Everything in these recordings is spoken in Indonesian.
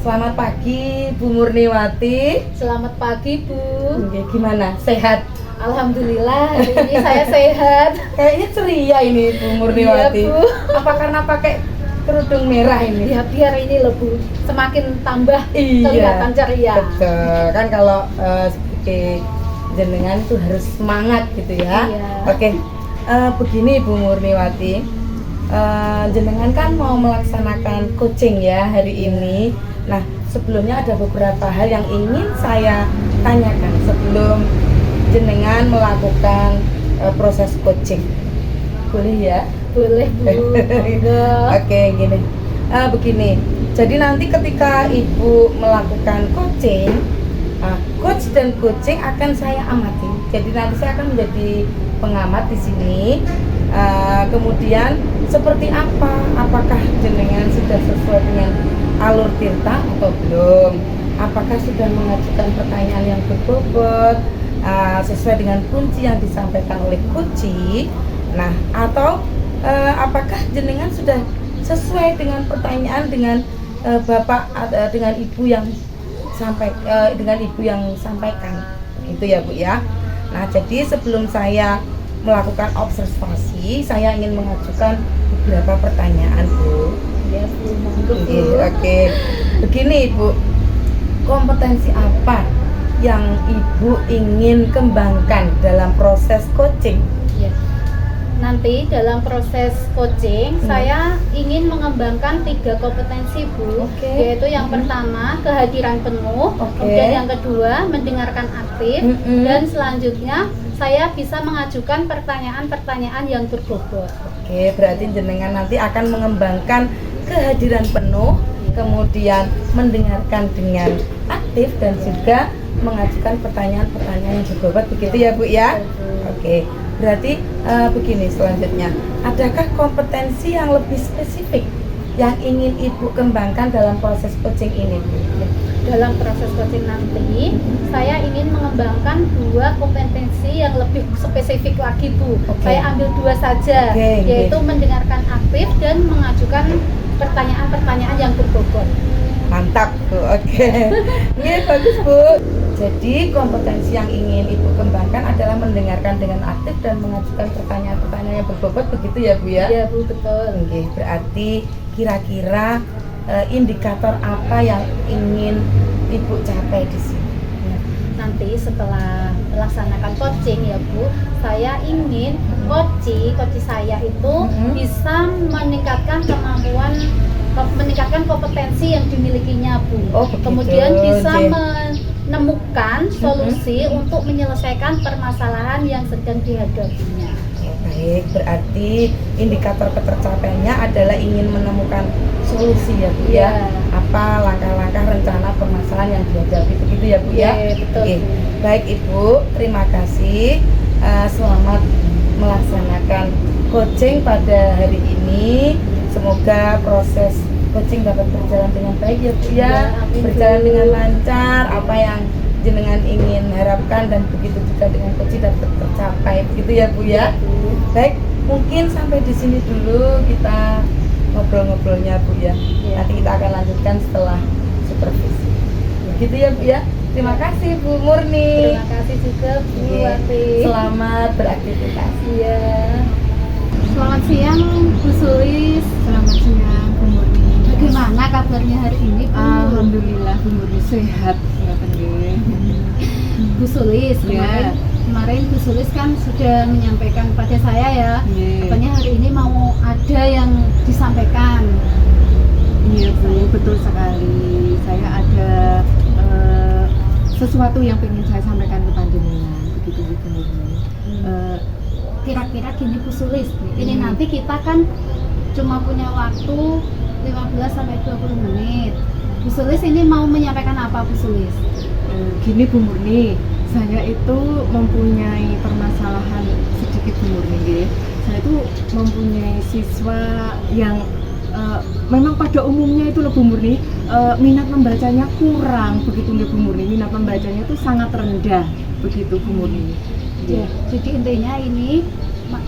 Selamat pagi Bu Murniwati. Selamat pagi Bu. Oke, gimana? Sehat? Alhamdulillah hari ini saya sehat. Kayaknya ceria ini Bu Murniwati. Iya, Bu. Apa karena pakai kerudung merah ini? Ya biar ini loh Bu, semakin tambah kelihatan ceria. Betul. Kan kalau sebagai jenengan itu harus semangat gitu ya. Iya. Oke. Begini Bu Murniwati. Jenengan kan mau melaksanakan coaching ya hari ini. Nah, sebelumnya ada beberapa hal yang ingin saya tanyakan sebelum jenengan melakukan proses coaching. Boleh ya? Boleh Bu. Oke, gini. Begini. Jadi nanti ketika Ibu melakukan coaching, coach dan coaching akan saya amati. Jadi nanti saya akan menjadi pengamat di sini. Kemudian seperti apa? Apakah jenengan sudah sesuai dengan alur tirta atau belum? Apakah sudah mengajukan pertanyaan yang berbobot sesuai dengan kunci yang disampaikan oleh kunci? Nah, atau apakah jenengan sudah sesuai dengan pertanyaan dengan bapak dengan ibu yang sampaikan itu ya Bu ya. Nah, jadi sebelum saya melakukan observasi, saya ingin mengajukan beberapa pertanyaan Bu. Ya Bu, monggo Bu. Oke. Begini Ibu, kompetensi apa yang Ibu ingin kembangkan dalam proses coaching? Ya. Nanti dalam proses coaching saya ingin mengembangkan 3 kompetensi Bu. Oke. Yaitu yang pertama kehadiran penuh, kemudian yang kedua mendengarkan aktif, dan selanjutnya saya bisa mengajukan pertanyaan-pertanyaan yang berbobot. Oke, berarti jenengan nanti akan mengembangkan kehadiran penuh, kemudian mendengarkan dengan aktif dan juga mengajukan pertanyaan-pertanyaan yang berbobot, begitu ya Bu ya? Oke, berarti begini selanjutnya, adakah kompetensi yang lebih spesifik yang ingin Ibu kembangkan dalam proses coaching ini Bu? Dalam proses coaching nanti, saya ingin mengembangkan 2 kompetensi yang lebih spesifik lagi Bu. Saya ambil 2 saja, yaitu mendengarkan aktif dan mengajukan pertanyaan-pertanyaan yang berbobot. Mantap Bu, oke. Ini bagus Bu. Jadi kompetensi yang ingin Ibu kembangkan adalah mendengarkan dengan aktif dan mengajukan pertanyaan-pertanyaan yang berbobot, begitu ya Bu ya? Iya Bu, betul. Oke, berarti kira-kira indikator apa yang ingin Ibu capai di sini? Nanti setelah melaksanakan coaching ya Bu, saya ingin coach saya itu bisa meningkatkan kompetensi yang dimilikinya Bu. Kemudian bisa menemukan solusi untuk menyelesaikan permasalahan yang sedang dihadapinya. Baik, berarti indikator ketercapaiannya adalah ingin menemukan solusi ya Bu ya. Apa langkah-langkah rencana permasalahan yang dihadapi, begitu ya Bu ya? Betul. Oke. Baik Ibu, terima kasih. Selamat melaksanakan coaching pada hari ini. Semoga proses coaching dapat berjalan dengan baik ya Bu ya. Berjalan dengan lancar, apa yang jenengan ingin harapkan dan begitu juga dengan coaching dapat tercapai, begitu ya Bu ya. Baik, mungkin sampai di sini dulu kita ngobrol-ngobrolnya Bu ya. Nanti kita akan lanjutkan setelah supervisi. Begitu ya Bu ya. Terima kasih Bu Murni. Terima kasih juga Bu Wati. Selamat beraktivitas. Iya. Selamat siang Bu Sulis. Selamat siang Bu Murni. Bagaimana kabarnya hari ini Bu? Alhamdulillah Bu Murni sehat. Bu Sulis, kemarin Bu Sulis kan sudah menyampaikan pada saya ya, katanya hari ini mau ada yang disampaikan. Iya Bu, betul sekali. Saya ada sesuatu yang ingin saya sampaikan ke panjenengan, begitu Bu Murni. Kira-kira gini Bu Sulis, ini nanti kita kan cuma punya waktu 15 sampai 20 menit. Bu Sulis ini mau menyampaikan apa Bu Sulis? Gini Bu Murni, saya itu mempunyai permasalahan sedikit Bu Murni nggih. Saya itu mempunyai siswa yang memang pada umumnya itu loh Bu Murni, minat membacanya kurang begitu nggih Bu Murni. Minat membacanya itu sangat rendah begitu Bu Murni. Ya, jadi intinya ini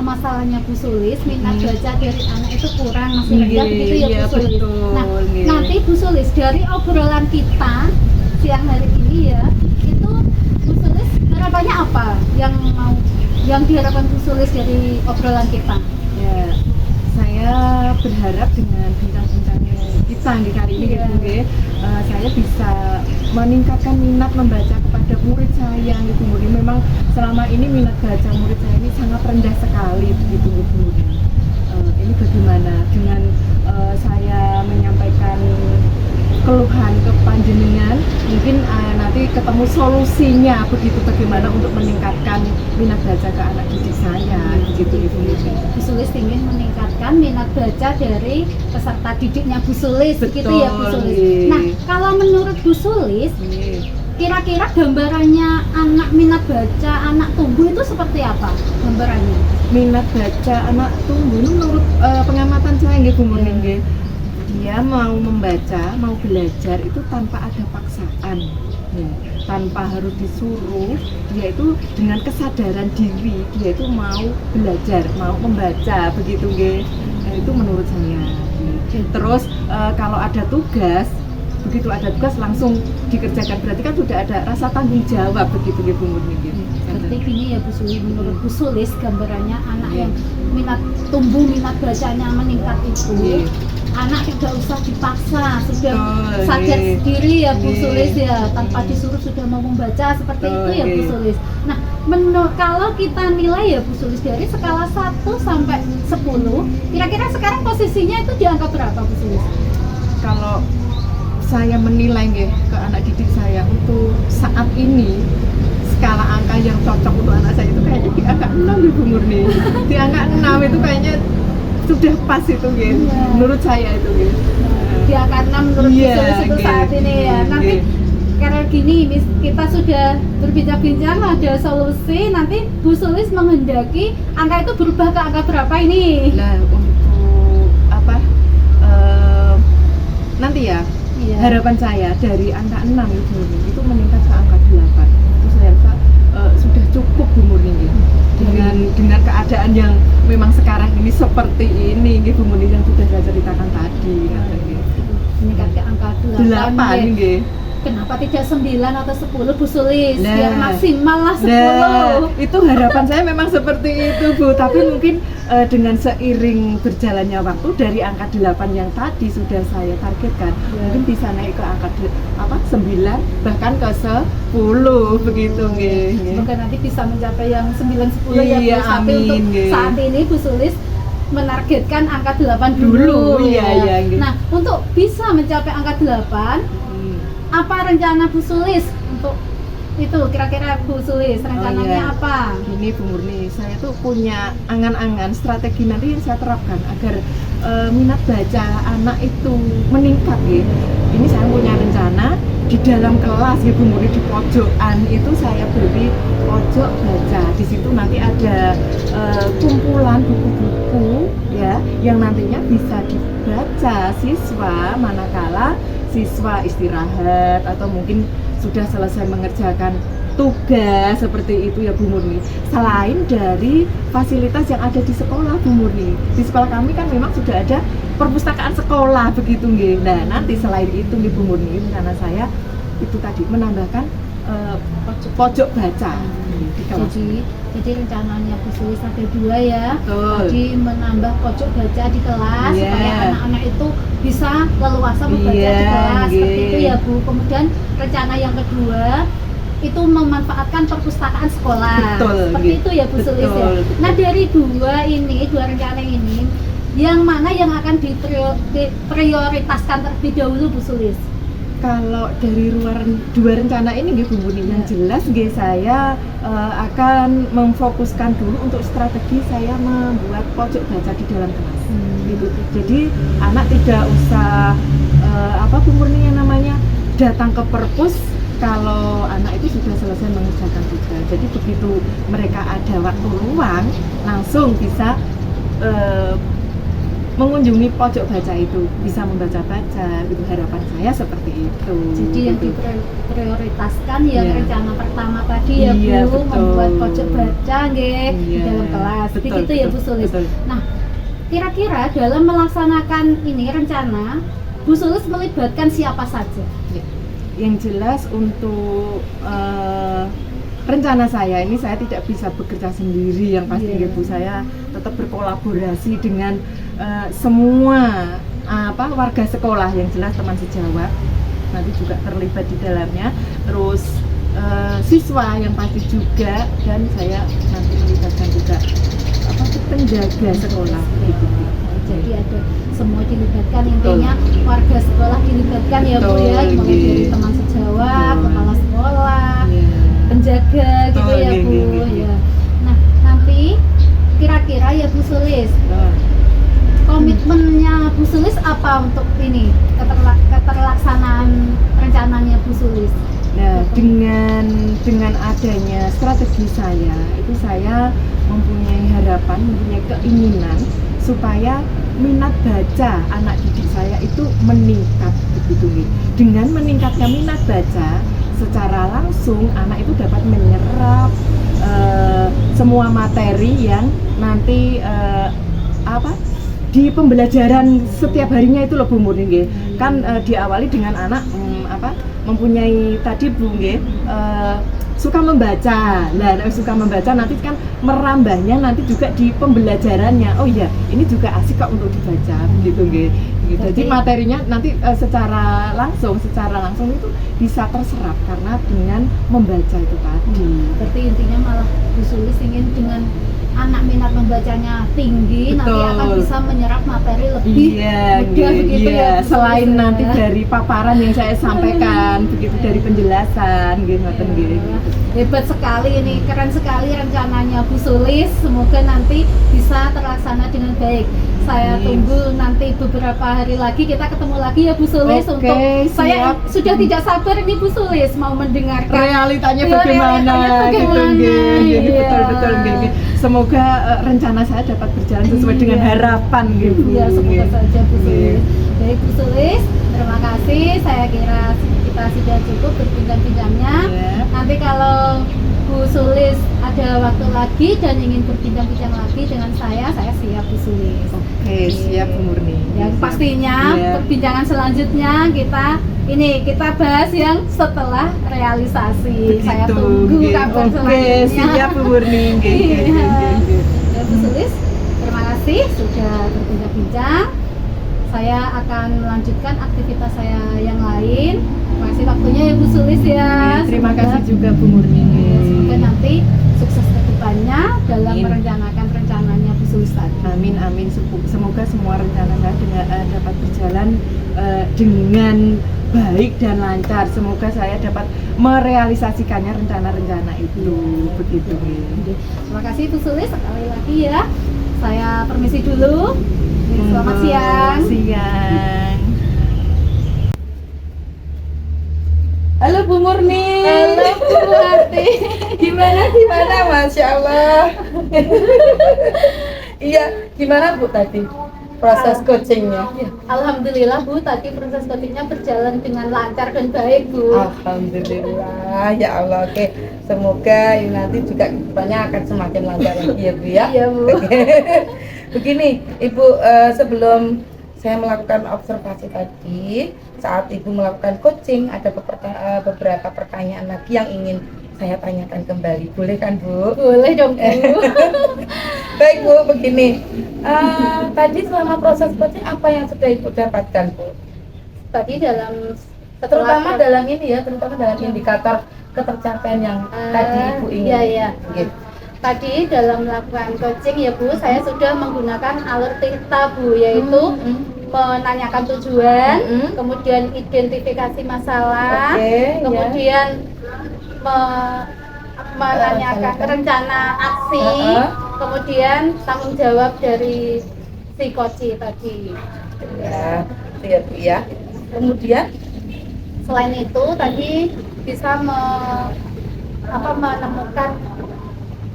masalahnya Bu Sulis, minat baca dari anak itu kurang, masih rendah begitu ya Bu Sulis. Betul, nah, nanti Bu Sulis dari obrolan kita siang hari ini ya, itu Bu Sulis harapannya apa yang diharapkan Bu Sulis dari obrolan kita? Ya, saya berharap dengan bincang-bincangnya kita di kali ini Bu, saya bisa meningkatkan minat membaca kepada murid saya gitu Bu. Memang selama ini minat baca murid saya ini sangat rendah sekali begitu Bu. Ini bagaimana dengan saya menyampaikan keluhan ke panjenengan, mungkin nanti ketemu solusinya begitu, bagaimana untuk meningkatkan minat baca ke anak didik saya begitu Ibu. Bu Sulis ingin meningkatkan minat baca dari peserta didiknya Bu Sulis, begitu ya Bu Sulis. Nah, kalau menurut Bu Sulis, kira-kira gambarannya anak minat baca anak tumbuh itu seperti apa gambarannya? Minat baca anak tumbuh menurut pengamatan saya nggih Bu Murni nggih, dia mau membaca, mau belajar itu tanpa ada paksaan, tanpa harus disuruh. Dia itu dengan kesadaran diri, dia itu mau belajar, mau membaca begitu nggih. Itu menurut saya. Terus kalau ada tugas, begitu ada tugas langsung dikerjakan, berarti kan sudah ada rasa tanggung jawab begitu nggih Bu Murni. Berarti gini ya Bu Sulis, menurut Bu Sulis gambarannya anak yang tumbuh minat bacanya meningkat itu, anak tidak usah dipaksa, sudah sadar sendiri ya Bu Sulis ya, tanpa disuruh sudah mau membaca seperti itu ya Bu Sulis. Nah, kalau kita nilai ya Bu Sulis dari skala 1 sampai 10, kira-kira sekarang posisinya itu di angka berapa Bu Sulis? Kalau saya menilai nggih ke anak didik saya untuk saat ini, skala angka yang cocok untuk anak saya itu kayaknya di angka 6 Ibu Murni. Di angka 6 itu kayaknya sudah pas itu nggih. Menurut saya itu nggih. Di angka 6 menurut Bu Sulis itu saat ini ya. Nanti karena gini, kita sudah berbincang-bincang, ada solusi, nanti Bu Sulis menghendaki angka itu berubah ke angka berapa ini? Nah, untuk apa? Nanti ya. Harapan saya dari angka 6 itu meningkat ke angka 8. Itu saya rasa sudah cukup Bu Murni dengan keadaan yang memang sekarang ini seperti ini Bu Murni yang sudah saya ceritakan tadi. Meningkat ke angka 8 nggih. Kenapa tidak 9 atau 10 Bu Sulis? Biar maksimal lah 10. Nah, itu harapan saya memang seperti itu Bu, tapi mungkin dengan seiring berjalannya waktu dari angka 8 yang tadi sudah saya targetkan, mungkin bisa naik ke angka 9 bahkan ke 10 begitu nggih. Semoga nanti bisa mencapai yang 9 10 ya Bu. Tapi untuk saat ini Bu Sulis menargetkan angka 8 dulu. Nah, untuk bisa mencapai angka 8, apa rencana Bu Sulis untuk itu? Kira-kira Bu Sulis rencananya apa? Gini Bu Murni, saya tuh punya angan-angan strategi nanti yang saya terapkan agar minat baca anak itu meningkat ya. Ini saya punya rencana di dalam kelas ya Bu Murni, di pojokan itu saya beri pojok baca. Di situ nanti ada kumpulan buku-buku ya yang nantinya bisa dibaca siswa manakala siswa istirahat atau mungkin sudah selesai mengerjakan tugas seperti itu ya Bu Murni. Selain dari fasilitas yang ada di sekolah Bu Murni, di sekolah kami kan memang sudah ada perpustakaan sekolah begitu nggih. Nah, nanti selain itu nggih Bu Murni, karena saya itu tadi menambahkan pojok baca di kelas. Jadi rencananya Bu Sulis ada 2 ya. Jadi menambah pojok baca di kelas supaya anak-anak itu bisa leluasa membaca di kelas seperti itu ya Bu. Kemudian rencana yang kedua itu memanfaatkan perpustakaan sekolah. Seperti itu ya Bu Sulis ya. Nah, dari dua rencana ini, yang mana yang akan diprioritaskan terlebih dahulu Bu Sulis? Kalau dari dua rencana ini nggih Bu Murni, yang jelas nggih saya akan memfokuskan dulu untuk strategi saya membuat pojok baca di dalam kelas. Gitu. Jadi anak tidak usah Bu Murni yang namanya datang ke perpus kalau anak itu sudah selesai mengerjakan tugas. Jadi begitu mereka ada waktu luang langsung bisa mengunjungi pojok baca itu, bisa membaca-baca, itu harapan saya seperti itu. Jadi yang diprioritaskan yang rencana pertama tadi iya, Bu, betul. membuat pojok baca di dalam kelas. Betul, Begitu ya Bu Sulis. Betul. Nah, kira-kira dalam melaksanakan ini rencana, Bu Sulis melibatkan siapa saja? Yang jelas untuk rencana saya ini saya tidak bisa bekerja sendiri, yang pasti Bu, saya tetap berkolaborasi dengan semua warga sekolah, yang jelas teman sejawat nanti juga terlibat di dalamnya, terus siswa yang pasti juga, dan saya nanti melibatkan juga penjaga sekolah gitu. Jadi ada semua dilibatkan, intinya warga sekolah dilibatkan ya Bu ya, mulai dari teman sejawat, kepala sekolah, penjaga gitu ya Bu ya. Nah, nanti kira-kira ya Bu Sulis, komitmennya Bu Sulis apa untuk ini keterlaksanaan rencananya Bu Sulis? Nah, dengan adanya strategi saya, itu saya mempunyai harapan, mempunyai keinginan supaya minat baca anak didik saya itu meningkat begitu nih. Dengan meningkatnya minat baca, secara langsung anak itu dapat menyerap semua materi yang nanti di pembelajaran setiap harinya itu loh Bu Murni nggih. Kan diawali dengan anak mempunyai tadi Bu nggih suka membaca. Nah, suka membaca nanti kan merambahnya nanti juga di pembelajarannya. Oh iya, ini juga asik kok untuk dibaca gitu nggih. Jadi materinya nanti secara langsung itu bisa terserap karena dengan membaca itu tadi. Berarti intinya malah Bu Sulis ingin dengan anak minat membacanya tinggi, betul, nanti akan bisa menyerap materi lebih mudah begitu ya. Selain nanti dari paparan yang saya sampaikan, begitu dari penjelasan gitu. Hebat sekali ini, keren sekali rencananya Bu Sulis. Semoga nanti bisa terlaksana dengan baik. Saya tunggu nanti beberapa hari lagi kita ketemu lagi ya Bu Sulis. Untuk saya sudah tidak sabar ini Bu Sulis mau mendengarkan realitanya bagaimana. Betul. Semoga rencana saya dapat berjalan sesuai dengan harapan gitu. Ya, semoga saja Bu Sulis. Baik Bu Sulis, terima kasih. Saya kira kita sudah cukup berbincang-bincangnya. Nanti kalau Bu Sulis ada waktu lagi dan ingin berbincang-bincang lagi dengan saya siap Bu Sulis. Oke, siap Bu Murni. Yang pastinya perbincangan selanjutnya kita bahas yang setelah realisasi. Begitu, saya tunggu kabar selanjutnya. Siap Bu Murni. Ya Bu Sulis, terima kasih sudah berbincang-bincang. Saya akan melanjutkan aktivitas saya yang lain. Terima kasih waktunya ya Bu Sulis ya. Terima kasih juga Bu Murni. Semoga nanti sukses ke depannya dalam merencanakan rencananya Bu Sulis tadi. Amin. Semoga semua rencana saya dapat berjalan dengan baik dan lancar. Semoga saya dapat merealisasikannya rencana-rencana itu. Begitu. Terima kasih Bu Sulis sekali lagi ya. Saya permisi dulu. Selamat siang. Halo Bu Murni. Halo Bu Hati. Gimana? Masya Allah. Iya, gimana Bu tadi proses coachingnya? Alhamdulillah Bu, tadi proses coachingnya berjalan dengan lancar dan baik Bu. Alhamdulillah, ya Allah. Oke, semoga ini nanti juga kedepannya akan semakin lancar lagi ya Bu ya. Iya Bu. Begini Ibu, sebelum saya melakukan observasi tadi, saat Ibu melakukan coaching ada beberapa pertanyaan lagi yang ingin saya tanyakan kembali. Boleh kan Bu? Boleh dong Bu. Baik Bu, begini, tadi selama proses coaching apa yang sudah Ibu dapatkan Bu? Tadi terutama dalam indikator ketercapaian yang tadi Ibu ingin. Iya. Gitu. Tadi dalam melakukan coaching ya Bu, saya sudah menggunakan alur tirta Bu, yaitu menanyakan tujuan, Mm-mm. kemudian identifikasi masalah, Oke, kemudian menanyakan rencana aksi, kemudian tanggung jawab dari si coach tadi. Ya, itu ya Bu ya. Kemudian Selain itu tadi bisa menemukan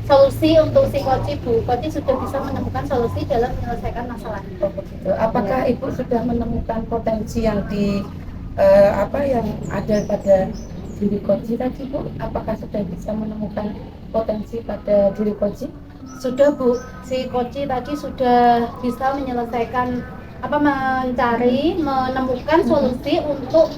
solusi untuk si coach Bu. Coach sudah bisa menemukan solusi dalam menyelesaikan masalah. oh begitu. Apakah Ibu sudah menemukan potensi yang yang ada pada diri Koji tadi Bu? Apakah sudah bisa menemukan potensi pada diri Koji? Sudah Bu, si coach tadi sudah bisa menyelesaikan menemukan solusi untuk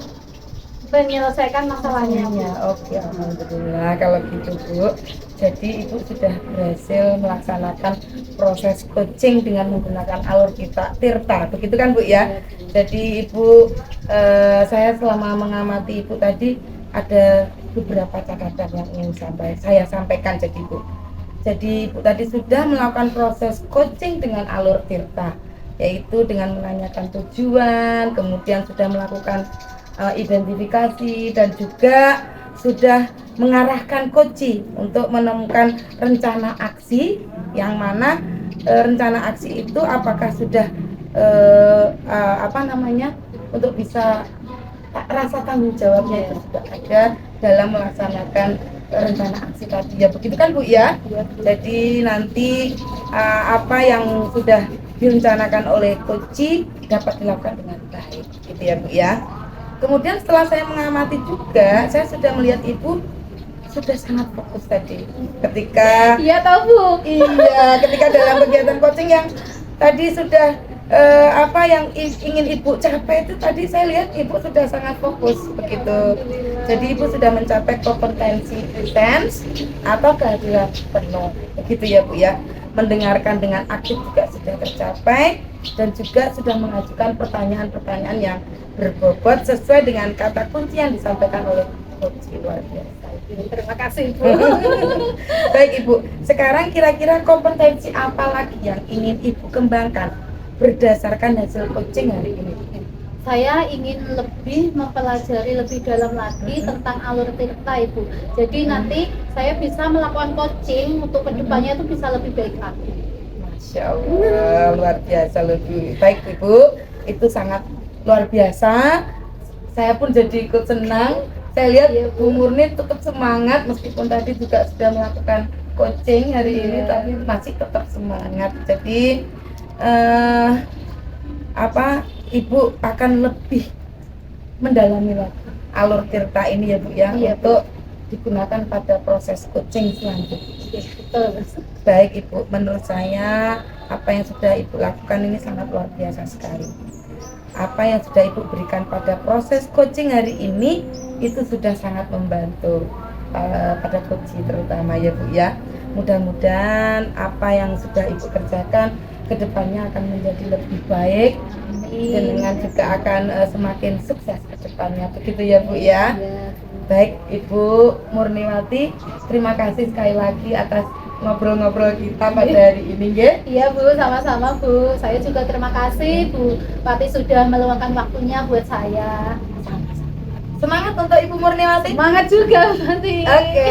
menyelesaikan masalahnya. Ya, oke, alhamdulillah kalau gitu Bu. Jadi Ibu sudah berhasil melaksanakan proses coaching dengan menggunakan alur Tirta, begitu kan Bu ya? Jadi Ibu, saya selama mengamati Ibu tadi ada beberapa catatan yang ingin saya sampaikan jadi Bu. Jadi Ibu tadi sudah melakukan proses coaching dengan alur Tirta, yaitu dengan menanyakan tujuan, kemudian sudah melakukan identifikasi dan juga sudah mengarahkan coach untuk menemukan rencana aksi yang mana rencana aksi itu apakah sudah untuk bisa rasa tanggung jawabnya itu sudah ada dalam melaksanakan rencana aksi tadi ya, begitu kan Bu ya? Jadi nanti apa yang sudah direncanakan oleh coach dapat dilakukan dengan baik gitu ya Bu ya. Kemudian setelah saya mengamati juga, saya sudah melihat Ibu sudah sangat fokus tadi ketika ketika dalam kegiatan coaching yang tadi sudah yang ingin Ibu capai itu tadi saya lihat Ibu sudah sangat fokus begitu. Jadi Ibu sudah mencapai kompetensi presence atau kehadiran penuh begitu ya Bu ya. Mendengarkan dengan aktif juga sudah tercapai dan juga sudah mengajukan pertanyaan-pertanyaan yang berbobot sesuai dengan kata kunci yang disampaikan oleh coach. Luar biasa. Terima kasih Bu. Baik Ibu, sekarang kira-kira kompetensi apa lagi yang ingin Ibu kembangkan berdasarkan hasil coaching hari ini? Saya ingin lebih mempelajari lebih dalam lagi tentang alur Tirta Ibu. Jadi nanti saya bisa melakukan coaching untuk kedepannya itu bisa lebih baik lagi. Masya Allah, luar biasa lebih baik Ibu. Itu sangat luar biasa. Saya pun jadi ikut senang. Saya lihat Bu Murni tetap semangat meskipun tadi juga sudah melakukan coaching hari ini, tapi masih tetap semangat. Jadi Ibu akan lebih mendalami lagi alur Tirta ini ya Bu ya, untuk digunakan pada proses coaching selanjutnya. Baik Ibu, menurut saya apa yang sudah Ibu lakukan ini sangat luar biasa sekali. Apa yang sudah Ibu berikan pada proses coaching hari ini itu sudah sangat membantu pada coach terutama ya Bu ya. Mudah-mudahan apa yang sudah Ibu kerjakan kedepannya akan menjadi lebih baik dan dengan juga akan semakin sukses kedepannya, begitu ya Bu ya. Baik Ibu Murniwati, terima kasih sekali lagi atas ngobrol-ngobrol kita pada hari ini ya. Iya Bu, sama-sama Bu. Saya juga terima kasih Bu Wati sudah meluangkan waktunya buat saya. Semangat untuk Ibu Murniwati. Semangat juga nanti. Oke.